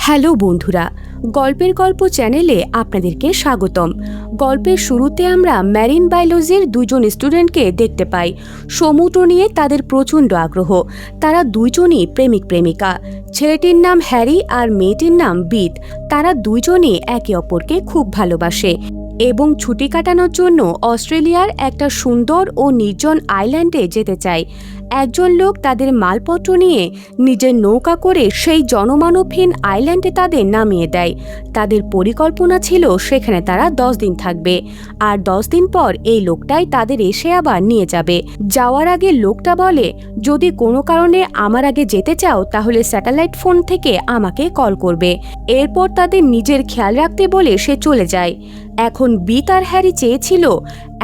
Hello বন্ধুরা, গল্পের গল্প চ্যানেলে আপনাদেরকে স্বাগতম। গল্পের শুরুতে আমরা ম্যারিন বায়োলজির দুজন স্টুডেন্টকে দেখতে পাই। সমুদ্র নিয়ে তাদের প্রচণ্ড আগ্রহ। তারা দুইজনই প্রেমিক প্রেমিকা। ছেলেটির নাম হ্যারি আর মেয়েটির নাম বিথ। তারা দুইজনই একে অপরকে খুব ভালোবাসে এবং ছুটি কাটানোর জন্য অস্ট্রেলিয়ার একটা সুন্দর ও নির্জন আইল্যান্ডে যেতে চায়। একজন লোক তাদের মালপত্র নিয়ে নিজের নৌকা করে সেই জনমানবহীন আইল্যান্ডে তাদের নামিয়ে দেয়। তাদের পরিকল্পনা ছিল সেখানে তারা 10 দিন থাকবে, আর 10 দিন পর এই লোকটাই তাদের এসে আবার নিয়ে যাবে। যাওয়ার আগে লোকটা বলে, যদি কোনো কারণে আমার আগে যেতে চাও তাহলে স্যাটেলাইট ফোন থেকে আমাকে কল করবে। এরপর তাদের নিজের খেয়াল রাখতে বলে সে চলে যায়। এখন বিথ আর হ্যারি চেয়েছিল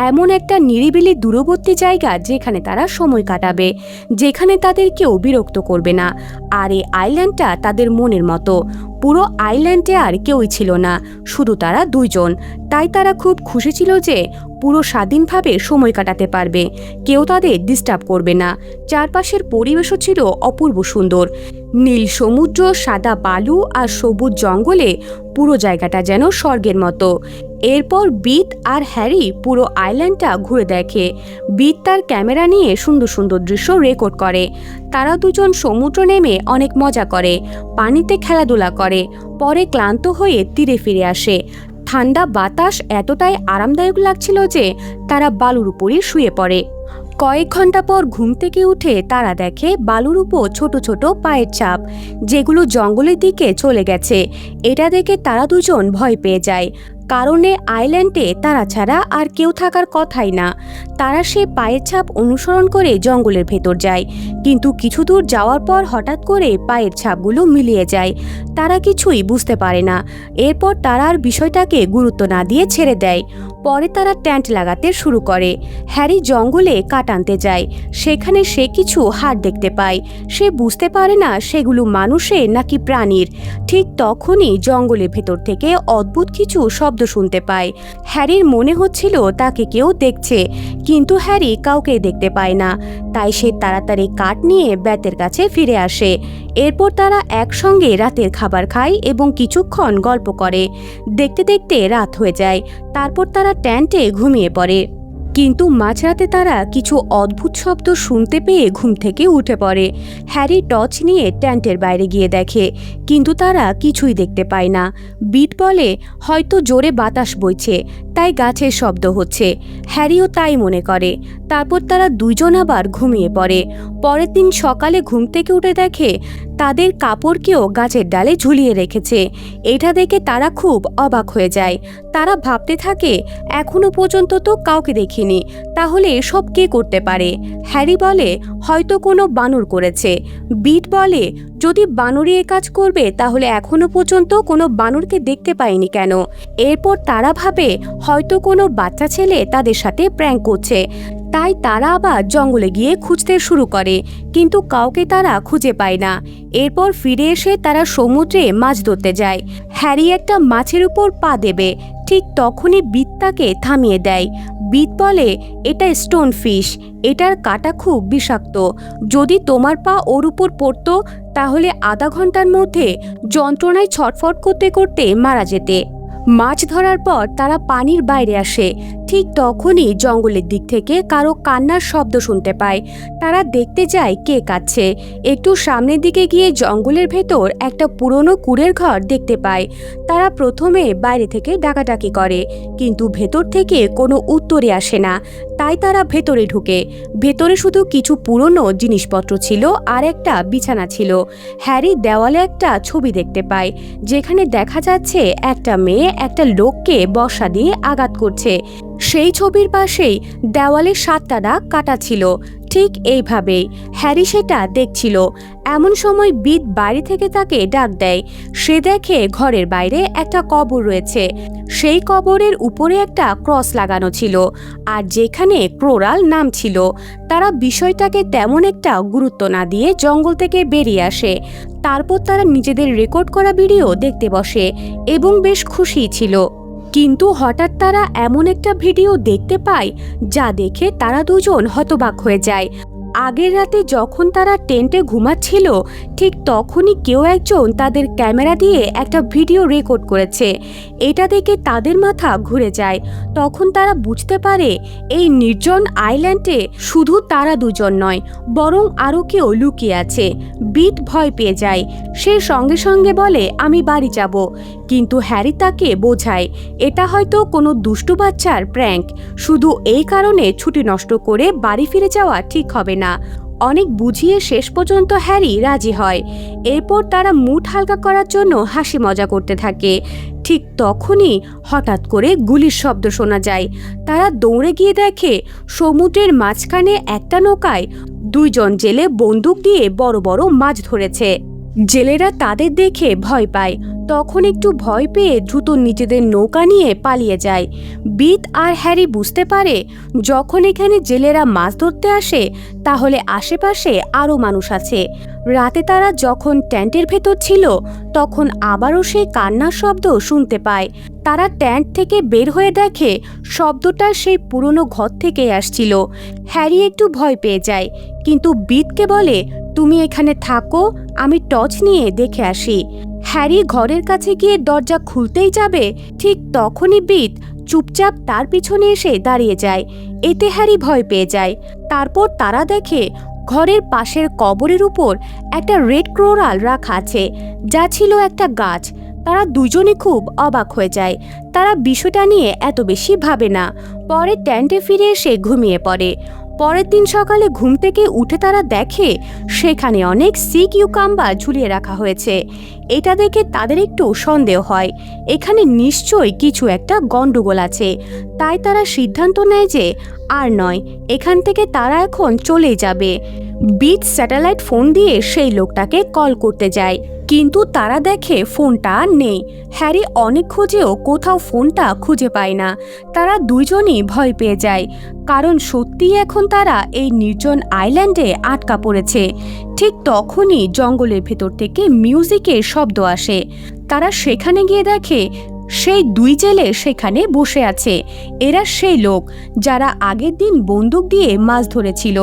এমন একটা নিরিবিলি দূরবর্তী জায়গা যেখানে তারা সময় কাটাবে, যেখানে তাদের কেউ বিরক্ত করবে না। আর এই আইল্যান্ডটা তাদের মনের মতো। পুরো আইল্যান্ডে আর কেউই ছিল না, শুধু তারা দুইজন। তাই তারা খুব খুশি ছিল যে পুরো স্বাধীনভাবে সময় কাটাতে পারবে, কেউ তাদের ডিস্টার্ব করবে না। চারপাশের পরিবেশও ছিল অপূর্ব সুন্দর। নীল সমুদ্র, সাদা বালু আর সবুজ জঙ্গলে পুরো জায়গাটা যেন স্বর্গের মতো। এরপর বিথ আর হ্যারি পুরো আইল্যান্ডটা ঘুরে দেখে। বিথ তার ক্যামেরা নিয়ে সুন্দর সুন্দর দৃশ্য রেকর্ড করে। তারা দুজন সমুদ্র নেমে অনেক মজা করে, পানিতে খেলাধুলা করে। পরে ক্লান্ত হয়ে তীরে ফিরে আসে। ঠান্ডা বাতাস এতটাই আরামদায়ক লাগছিল যে তারা বালুর উপরই শুয়ে পড়ে। কয়েক ঘন্টা পর ঘুম থেকে উঠে তারা দেখে বালুর উপর ছোট ছোট পায়ের ছাপ, যেগুলো জঙ্গলের দিকে চলে গেছে। এটা দেখে তারা দুজন ভয় পেয়ে যায়, কারণ আইল্যান্ডে তারা ছাড়া আর কেউ থাকার কথাই না। তারা সে পায়ের ছাপ অনুসরণ করে জঙ্গলের ভেতর যায়, কিন্তু কিছু দূর যাওয়ার পর হঠাৎ করে পায়ের ছাপগুলো মিলিয়ে যায়। তারা কিছুই বুঝতে পারে না। এরপর তারা আর বিষয়টাকে গুরুত্ব না দিয়ে ছেড়ে দেয়। পরে তারা টেন্ট লাগাতে শুরু করে। হ্যারি জঙ্গলে কাঠ আনতে যায়। সেখানে সে কিছু হাড় দেখতে পায়। সে বুঝতে পারে না সেগুলো মানুষের নাকি প্রাণীর। ঠিক তখনই জঙ্গলের ভেতর থেকে অদ্ভুত কিছু শব্দ শুনতে পায়। হ্যারির মনে হচ্ছিল তাকে কেউ দেখছে, কিন্তু হ্যারি কাউকে দেখতে পায় না। তাই সে তাড়াতাড়ি কাঠ নিয়ে ব্যাতের কাছে ফিরে আসে। এরপর তারা একসঙ্গে রাতের খাবার খায় এবং কিছুক্ষণ গল্প করে। দেখতে দেখতে রাত হয়ে যায়। তারপর তারা টেন্টে ঘুমিয়ে পড়ে। কিন্তু মাঝরাতে তারা কিছু অদ্ভুত শব্দ শুনতে পেয়ে ঘুম থেকে উঠে পড়ে। হ্যারি টর্চ নিয়ে টেন্টের বাইরে গিয়ে দেখে, কিন্তু তারা কিছুই দেখতে পায় না। বিট বলে, হয়তো জোরে বাতাস বইছে, তাই গাছের শব্দ হচ্ছে। হ্যারিও তাই মনে করে। তারপর তারা দুইজন আবার ঘুমিয়ে পড়ে। পরের দিন সকালে ঘুম থেকে উঠে দেখে তাদের কাপড়কেও গাছের ডালে ঝুলিয়ে রেখেছে। এটা দেখে তারা খুব অবাক হয়ে যায়। তারা ভাবতে থাকে, এখনো পর্যন্ত তো কাউকে দেখিনি, তাহলে এসব কে করতে পারে? হ্যারি বলে, হয়তো কোনো বানর করেছে। বিট বলে, যদি বানরই এ কাজ করবে তাহলে এখনো পর্যন্ত কোনো বানরকে দেখতে পায়নি কেন? এরপর তারা ভাবে হয়তো কোনো বাচ্চা ছেলে তাদের সাথে প্র্যাঙ্ক করছে। তাই তারা আবার জঙ্গলে গিয়ে খুঁজতে শুরু করে, কিন্তু কাউকে তারা খুঁজে পায় না। এরপর ফিরে এসে তারা সমুদ্রে মাছ ধরতে যায়। হ্যারি একটা মাছের উপর পা দেবে, ঠিক তখনই বিথ তাকে থামিয়ে দেয়। বিথ বলে, এটা স্টোন ফিশ, এটার কাঁটা খুব বিষাক্ত। যদি তোমার পা ওর উপর পড়তো তাহলে আধা ঘন্টার মধ্যে যন্ত্রণায় ছটফট করতে করতে মারা যেতে। মাছ ধরার পর তারা পানির বাইরে আসে। ঠিক তখনই জঙ্গলের দিক থেকে কারো কান্নার শব্দ শুনতে পায়। তারা দেখতে যায় কে কাঁদছে। একটু সামনের দিকে গিয়ে জঙ্গলের ভেতর একটা পুরনো কুঁড়ের ঘর দেখতে পায়। তারা প্রথমে বাইরে থেকে ডাকাডাকি করে, কিন্তু ভেতর থেকে কোনো উত্তরে আসে না। তাই তারা ভেতরে ঢুকে। ভেতরে শুধু কিছু পুরনো জিনিসপত্র ছিল আর একটা বিছানা ছিল। হ্যারি দেওয়ালে একটা ছবি দেখতে পায়, যেখানে দেখা যাচ্ছে একটা মেয়ে একটা লোককে বর্শা দিয়ে আঘাত করছে। সেই ছবির পাশেই দেওয়ালে 7টা দাগ কাটা ছিল। ঠিক এইভাবেই হ্যারি সেটা দেখছিল। এমন সময় বিথ বাইরে থেকে তাকে ডাক দেয়। সে দেখে ঘরের বাইরে একটা কবর রয়েছে। সেই কবরের উপরে একটা ক্রস লাগানো ছিল, আর যেখানে ক্লোরাল নাম ছিল। তারা বিষয়টাকে তেমন একটা গুরুত্ব না দিয়ে জঙ্গল থেকে বেরিয়ে আসে। তারপর তারা নিজেদের রেকর্ড করা ভিডিও দেখতে বসে এবং বেশ খুশি ছিল। কিন্তু হঠাৎ তারা এমন একটা ভিডিও দেখতে পায় যা দেখে তারা দুজন হতবাক হয়ে যায়। আগের রাতে যখন তারা টেন্টে ঘুমাচ্ছিল ঠিক তখনই কেউ একজন তাদের ক্যামেরা দিয়ে একটা ভিডিও রেকর্ড করেছে। এটা দেখে তাদের মাথা ঘুরে যায়। তখন তারা বুঝতে পারে এই নির্জন আইল্যান্ডে শুধু তারা দুজন নয়, বরং আরও কেউ লুকিয়ে আছে। বিট ভয় পেয়ে যায়। সে সঙ্গে সঙ্গে বলে, আমি বাড়ি যাব। কিন্তু হ্যারি তাকে বোঝায় এটা হয়তো কোনো দুষ্টু বাচ্চার প্র্যাঙ্ক। শুধু এই কারণে ছুটি নষ্ট করে বাড়ি ফিরে যাওয়া ঠিক হবে না। অনেক বুঝিয়ে শেষ পর্যন্ত হ্যারি রাজি হয়। এরপর তারা মুড হালকা করার জন্য হাসি মজা করতে থাকে। ঠিক তখনই হঠাৎ করে গুলির শব্দ শোনা যায়। তারা দৌড়ে গিয়ে দেখে সমুদ্রের মাঝখানে একটা নৌকায় দুইজন জেলে বন্দুক দিয়ে বড় বড় মাছ ধরেছে। জেলেরা তাদের দেখে ভয় পায়। তখন একটু ভয় পেয়ে দ্রুত নিজেদের নৌকা নিয়ে পালিয়ে যায়। বিট আর হ্যারি বুঝতে পারে যখন এখানে জেলেরা মাছ ধরতে আসে তাহলে আশেপাশে আরও মানুষ আছে। রাতে তারা যখন ট্যান্টের ভেতর ছিল তখন আবারও সেই কান্নার শব্দ শুনতে পায়। তারা ট্যান্ট থেকে বের হয়ে দেখে শব্দটা সেই পুরনো ঘর থেকেই আসছিল। হ্যারি একটু ভয় পেয়ে যায়, কিন্তু বিটকে বলে, তুমি এখানে থাকো, আমি টর্চ নিয়ে দেখে আসি। হ্যারি ঘরের কাছে গিয়ে দরজা খুলতেই যাবে, ঠিক তখনই বিট চুপচাপ তার পিছনে এসে দাঁড়িয়ে যায়। এতে হ্যারি ভয় পেয়ে যায়। তারপর তারা দেখে ঘরের পাশের কবরের উপর একটা রেড কোরাল রাখা আছে, যা ছিল একটা গাছ। তারা দুজনে খুব অবাক হয়ে যায়। তারা বিষয়টা নিয়ে এত বেশি ভাবে না। পরে ট্যান্টে ফিরে এসে ঘুমিয়ে পড়ে। পরের দিন সকালে ঘুম থেকে উঠে তারা দেখে সেখানে অনেক সি কিউকাম্বার ঝুলিয়ে রাখা হয়েছে। এটা দেখে তাদের একটু সন্দেহ হয়, এখানে নিশ্চয়ই কিছু একটা গন্ডগোল আছে। তাই তারা সিদ্ধান্ত নেয় যে আর নয়, এখান থেকে তারা এখন চলেই যাবে। বিট স্যাটেলাইট ফোন দিয়ে সেই লোকটাকে কল করতে যায়, কিন্তু তারা দেখে ফোনটা আর নেই। হ্যারি অনেক খোঁজেও কোথাও ফোনটা খুঁজে পায় না। তারা দুইজনই ভয় পেয়ে যায়, কারণ সত্যিই এখন তারা এই নির্জন আইল্যান্ডে আটকা পড়েছে। ঠিক তখনই জঙ্গলের ভেতর থেকে মিউজিকের শব্দ আসে। তারা সেখানে গিয়ে দেখে সেই দুই জেলে সেখানে বসে আছে। এরা সেই লোক যারা আগের দিন বন্দুক দিয়ে মাছ ধরেছিল।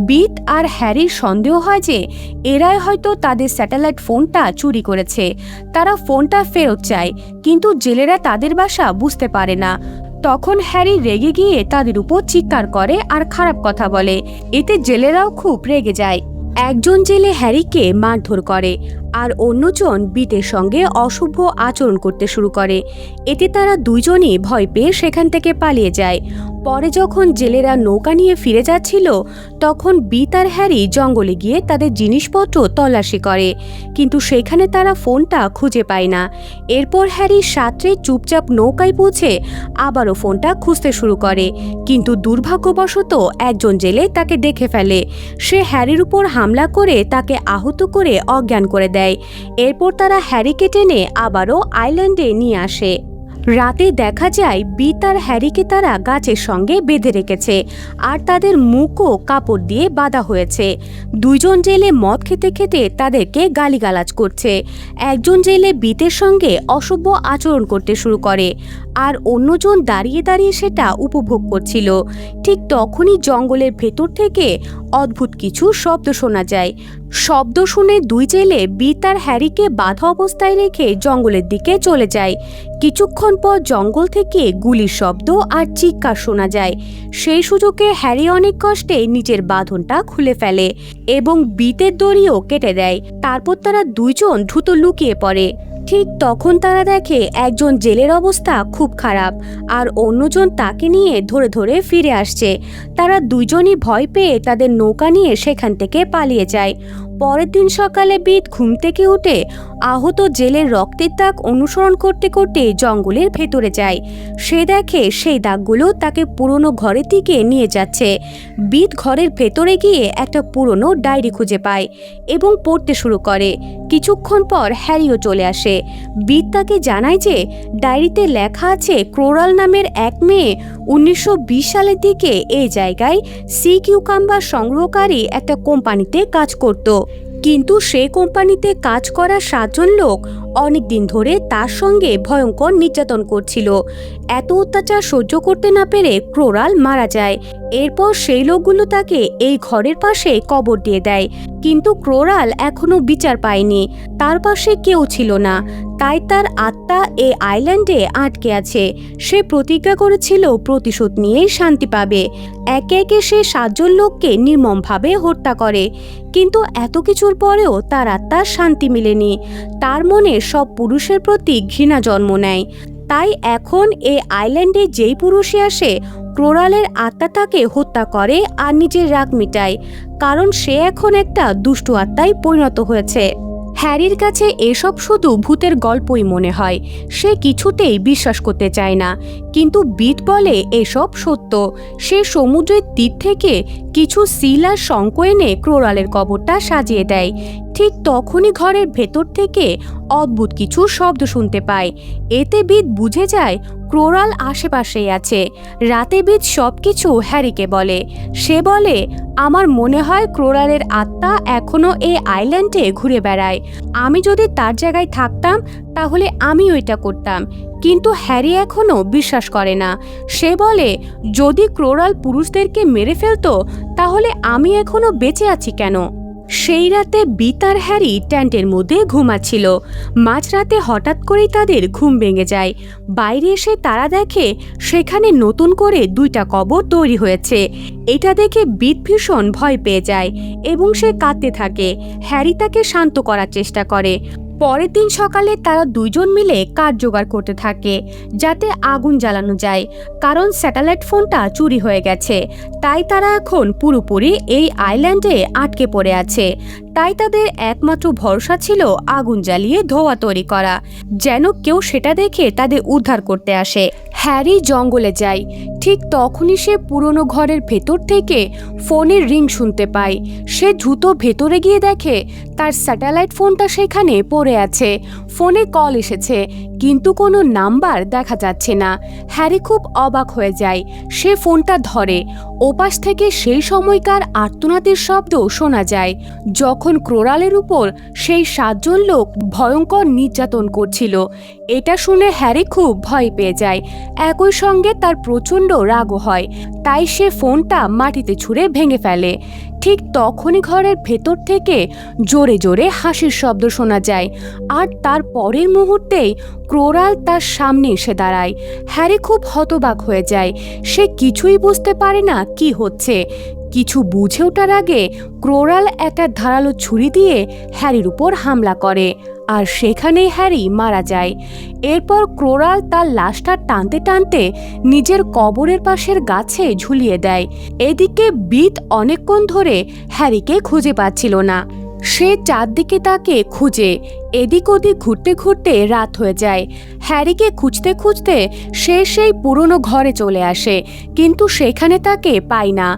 বিট আর হ্যারির সন্দেহ হয় যে এরাই হয়তো তাদের স্যাটেলাইট ফোনটা চুরি করেছে। তারা ফোনটা ফেরত চায়, কিন্তু জেলেরা তাদের বাসা বুঝতে পারে না। তখন হ্যারি রেগে গিয়ে তাদের উপর চিৎকার করে আর খারাপ কথা বলে। এতে জেলেরাও খুব রেগে যায়। একজন জেলে হ্যারিকে মারধর করে আর অন্যজন বিটের সঙ্গে অশুভ আচরণ করতে শুরু করে। এতে তারা দুইজনই ভয় পেয়ে সেখান থেকে পালিয়ে যায়। পরে যখন জেলেরা নৌকা নিয়ে ফিরে যাচ্ছিল তখন বিট আর হ্যারি জঙ্গলে গিয়ে তাদের জিনিসপত্র তল্লাশি করে, কিন্তু সেখানে তারা ফোনটা খুঁজে পায় না। এরপর হ্যারি সাঁতরে চুপচাপ নৌকায় পৌঁছে আবারও ফোনটা খুঁজতে শুরু করে, কিন্তু দুর্ভাগ্যবশত একজন জেলে তাকে দেখে ফেলে। সে হ্যারির উপর হামলা করে তাকে আহত করে অজ্ঞান করে দেয়। এরপর তারা হ্যারিকে টেনে আবারও আইল্যান্ডে নিয়ে আসে। রাতে দেখা যায় বিট আর হ্যারিকে তারা গাছের সঙ্গে বেঁধে রেখেছে আর তাদের মুখও কাপড় দিয়ে বাঁধা হয়েছে। দুইজন জেলে মদ খেতে খেতে তাদেরকে গালিগালাজ করছে। একজন জেলে বিটের সঙ্গে অসভ্য আচরণ করতে শুরু করে আর অন্যজন দাঁড়িয়ে দাঁড়িয়ে সেটা উপভোগ করছিল। ঠিক তখনই জঙ্গলের ভেতর থেকে অদ্ভুত কিছু শব্দ শোনা যায়। শব্দ শুনে দুই জেলে বিট আর হ্যারিকে বাঁধা অবস্থায় রেখে জঙ্গলের দিকে চলে যায়। কিছুক্ষণ পর জঙ্গল থেকে গুলির শব্দ আর চিৎকার শোনা যায়। সেই সুযোগে হ্যারি অনেক কষ্টে নিজের বাঁধনটা খুলে ফেলে এবং বিটের দড়িও কেটে দেয়। তারপর তারা দুইজন দ্রুত লুকিয়ে পড়ে। ঠিক তখন তারা দেখে একজন জেলের অবস্থা খুব খারাপ আর অন্যজন তাকে নিয়ে ধরে ধরে ফিরে আসছে। তারা দুইজনই ভয় পেয়ে তাদের নৌকা নিয়ে সেখান থেকে পালিয়ে যায়। পরের দিন সকালে বিট ঘুম থেকে উঠে আহত জেলের রক্তের দাগ অনুসরণ করতে করতে জঙ্গলের ভেতরে যায়। সে দেখে সেই দাগগুলো তাকে পুরনো ঘরের দিকে নিয়ে যাচ্ছে। বিট ঘরের ভেতরে গিয়ে একটা পুরনো ডায়েরি খুঁজে পায় এবং পড়তে শুরু করে। কিছুক্ষণ পর হ্যারিও চলে আসে। বিট তাকে জানায় যে ডায়েরিতে লেখা আছে কোরাল নামের এক মেয়ে 1920 সালের দিকে এই জায়গায় সি কিউকাম্বার সংগ্রহকারী একটা কোম্পানিতে কাজ করত, কিন্তু সেই কোম্পানিতে কাজ করা 7 জন লোক অনেকদিন ধরে তার সঙ্গে ভয়ঙ্কর নির্যাতন করছিল। এত অত্যাচার সহ্য করতে না পেরে কোরাল মারা যায়। এরপর সেই লোকগুলো তাকে এই ঘরের পাশে কবর দিয়ে দেয়, কিন্তু ক্রোরাল এখনো বিচার পায়নি। তার পাশে কেউ ছিল না, তাই তার আত্মা এই আইল্যান্ডে আটকে আছে। সে প্রতিজ্ঞা করেছিল প্রতিশোধ নিয়েই শান্তি পাবে। একে একে সে 7 জন লোককে নির্মমভাবে হত্যা করে, কিন্তু এত কিছুর পরেও তার আত্মার শান্তি মিলেনি। তার মনে সব পুরুষের প্রতি ঘৃণা জন্ম নেয়। তাই এখন এই আইল্যান্ডে যেই পুরুষই আসে, ক্রোরালের আত্মা তাকে হত্যা করে আর নিজের রাগ মিটায়, কারণ সে এখন একটা দুষ্টু আত্মায় পরিণত হয়েছে। হ্যারির কাছে এসব শুধু ভূতের গল্পই মনে হয়। সে কিছুতেই বিশ্বাস করতে চায় না, কিন্তু বিট বলে এসব সত্য। সে সমুদ্রের তীর থেকে কিছু সিল আর শঙ্খ এনে ক্রোরালের কবরটা সাজিয়ে দেয়। ঠিক তখনই ঘরের ভেতর থেকে অদ্ভুত কিছু শব্দ শুনতে পায়। এতে বিট বুঝে যায় ক্রোরাল আশেপাশেই আছে। রাতে বিট সবকিছু হ্যারিকে বলে। সে বলে, আমার মনে হয় ক্রোরালের আত্মা এখনো এই আইল্যান্ডে ঘুরে বেড়ায়। আমি যদি তার জায়গায় থাকতাম তাহলে আমিও এটা করতাম। কিন্তু হ্যারি এখনো বিশ্বাস করে না। সে বলে, যদি ক্রোরাল পুরুষদেরকে মেরে ফেলতো তাহলে আমি এখনো বেঁচে আছি কেন? সেই রাতে বিট আর হ্যারি ট্যান্টের মধ্যে ঘুমাচ্ছিল। মাঝরাতে হঠাৎ করেই তাদের ঘুম ভেঙে যায়। বাইরে এসে তারা দেখে সেখানে নতুন করে 2টা কবর তৈরি হয়েছে। এটা দেখে বিট ভীষণ ভয় পেয়ে যায় এবং সে কাঁদতে থাকে। হ্যারি তাকে শান্ত করার চেষ্টা করে। পরের দিন সকালে তারা 2 জন মিলে কাঠ জোগাড় করতে থাকে যাতে আগুন জ্বালানো যায়, কারণ স্যাটেলাইট ফোনটা চুরি হয়ে গেছে। তাই তারা এখন পুরোপুরি এই আইল্যান্ডে আটকে পড়ে আছে। তাই তাদের একমাত্র ভরসা ছিল আগুন জ্বালিয়ে ধোঁয়া তৈরি করা, যেন কেউ সেটা দেখে তাদের উদ্ধার করতে আসে। হ্যারি জঙ্গলে যায়। ঠিক তখনই সে পুরনো ঘরের ভেতর থেকে ফোনের রিং শুনতে পায়। সে দ্রুত ভেতরে গিয়ে দেখে তার স্যাটেলাইট ফোনটা সেখানে পড়ে আছে। ফোনে কল এসেছে, কিন্তু কোনো নাম্বার দেখা যাচ্ছে না। হ্যারি খুব অবাক হয়ে যায়। সে ফোনটা ধরে। ওপাশ থেকে সেই সময়কার আর্তনাদের শব্দ শোনা যায়, যখন ক্রোরালের উপর সেই 7 জন লোক ভয়ঙ্কর নির্যাতন করছিল। এটা শুনে হ্যারি খুব ভয় পেয়ে যায়। একই সঙ্গে তার প্রচণ্ড রাগও হয়। তাই সে ফোনটা মাটিতে ছুঁড়ে ভেঙে ফেলে। ঠিক তখনই ঘরের ভেতর থেকে জোরে জোরে হাসির শব্দ শোনা যায়, আর তার পরের মুহূর্তেই ক্রোরাল তার সামনে এসে দাঁড়ায়। হ্যারি খুব হতবাক হয়ে যায়। সে কিছুই বুঝতে পারে না কি হচ্ছে। কিছু বুঝে ওঠার আগে ক্রোরাল একটা ধারালো ছুরি দিয়ে হ্যারির উপর হামলা করে, আর সেখানেই হ্যারি মারা যায়। এরপর ক্রোরাল তার লাশটা টানতে টানতে নিজের কবরের পাশের গাছে ঝুলিয়ে দেয়। এদিকে বিট অনেকক্ষণ ধরে হ্যারিকে খুঁজে পাচ্ছিল না। সে চারদিকে তাকে খুঁজে এদিক ওদিক ঘুরতে ঘুরতে রাত হয়ে যায়। হ্যারিকে খুঁজতে খুঁজতে সে সেই পুরনো ঘরে চলে আসে, কিন্তু সেখানে তাকে পায় না।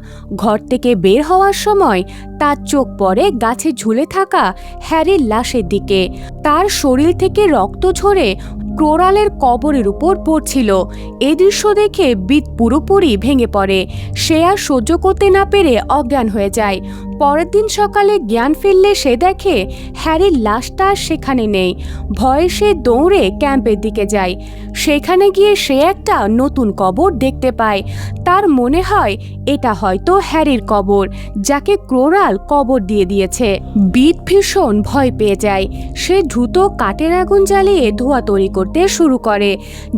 ঘর থেকে বের হওয়ার সময় তার চোখ পড়ে গাছে ঝুলে থাকা হ্যারির লাশের দিকে। তার শরীর থেকে রক্ত ঝরে ক্রোরালের কবরের উপর পড়ছিল। এই দৃশ্য দেখে বিট পুরোপুরি ভেঙে পড়ে। সে আর সহ্য করতে না পেরে অজ্ঞান হয়ে যায়। পরের দিন সকালে জ্ঞান ফিরলে সে দেখে হ্যারির লাশটা সেখানে নেই। ভয়ে সে দৌড়ে ক্যাম্পের দিকে যায়। সেখানে গিয়ে সে একটা নতুন কবর দেখতে পায়। তার মনে হয় এটা হয়তো হ্যারির কবর, যাকে ক্রোরাল কবর দিয়ে দিয়েছে। বিট ভীষণ ভয় পেয়ে যায়। সে দ্রুত কাঠের আগুন জ্বালিয়ে ধোঁয়া তৈরি করতে শুরু করে,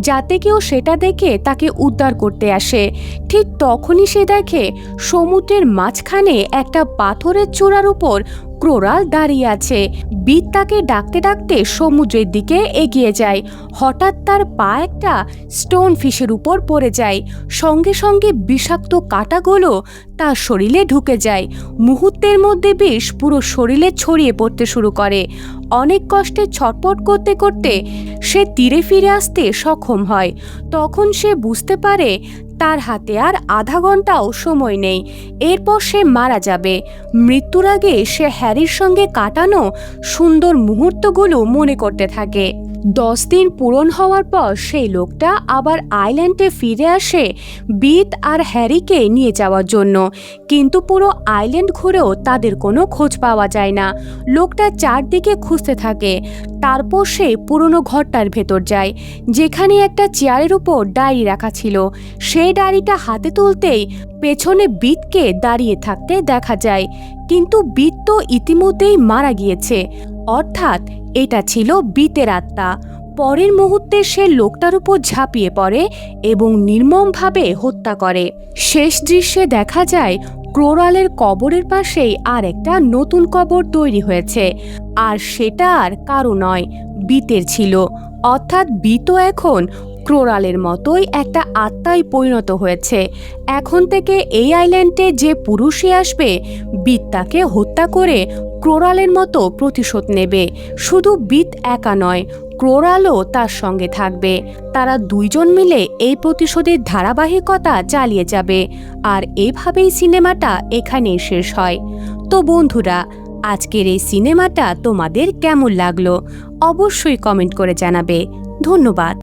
যাতে কেউ সেটা দেখে তাকে উদ্ধার করতে আসে। ঠিক তখনই সে দেখে সমুদ্রের মাঝখানে একটা পাথরের চূড়ার উপর ক্রোরাল দাঁড়িয়ে আছে। বিট তাকে ডাকতে ডাকতে সমুদ্রের দিকে এগিয়ে যায়। হঠাৎ তার পা একটা স্টোন ফিশের উপর পড়ে যায়। সঙ্গে সঙ্গে বিষাক্ত কাঁটাগুলো তার শরীরে ঢুকে যায়। মুহূর্তের মধ্যে বিষ পুরো শরীরে ছড়িয়ে পড়তে শুরু করে। অনেক কষ্টে ছটপট করতে করতে সে তীরে ফিরে আসতে সক্ষম হয়। তখন সে বুঝতে পারে তার হাতে আর আধা ঘন্টাও সময় নেই। এরপর সে মারা যাবে। মৃত্যুর আগে সে হ্যারির সঙ্গে কাটানো সুন্দর মুহূর্তগুলো মনে করতে থাকে। 10 দিন পূরণ হওয়ার পর সেই লোকটা আবার আইল্যান্ডে ফিরে আসে বিট আর হ্যারিকে নিয়ে যাওয়ার জন্য, কিন্তু পুরো আইল্যান্ড ঘুরেও তাদের কোনো খোঁজ পাওয়া যায় না। লোকটা চারদিকে খুঁজতে থাকে। তারপর সে পুরনো ঘরটার ভেতর যায়, যেখানে একটা চেয়ারের উপর ডায়েরি রাখা ছিল। সে ডায়েরিটা হাতে তুলতেই পেছনে বিতকে দাঁড়িয়ে থাকতে দেখা যায়, কিন্তু বিত তো ইতিমধ্যেই মারা গিয়েছে। অর্থাৎ এটা ছিল বিতের আত্মা। পরের মুহূর্তে সে লোকটার উপর ঝাঁপিয়ে পড়ে এবং নির্মমভাবে হত্যা করে। শেষ দৃশ্যে দেখা যায় ক্রোরালের কবরের পাশেই আর একটা নতুন কবর তৈরি হয়েছে, আর সেটা আর কারো নয়, বিতের ছিল। অর্থাৎ বিতও এখন ক্রোরালের মতোই একটা আত্মায় পরিণত হয়েছে। এখন থেকে এই আইল্যান্ডে যে পুরুষই আসবে, বিত তাকে হত্যা করে ক্রোরালের মতো প্রতিশোধ নেবে। শুধু বিত একা নয়, ক্রোরালও তার সঙ্গে থাকবে। তারা দুইজন মিলে এই প্রতিশোধের ধারাবাহিকতা চালিয়ে যাবে। আর এভাবেই সিনেমাটা এখানেই শেষ হয়। তো বন্ধুরা, আজকের এই সিনেমাটা তোমাদের কেমন লাগলো অবশ্যই কমেন্ট করে জানাবে। ধন্যবাদ।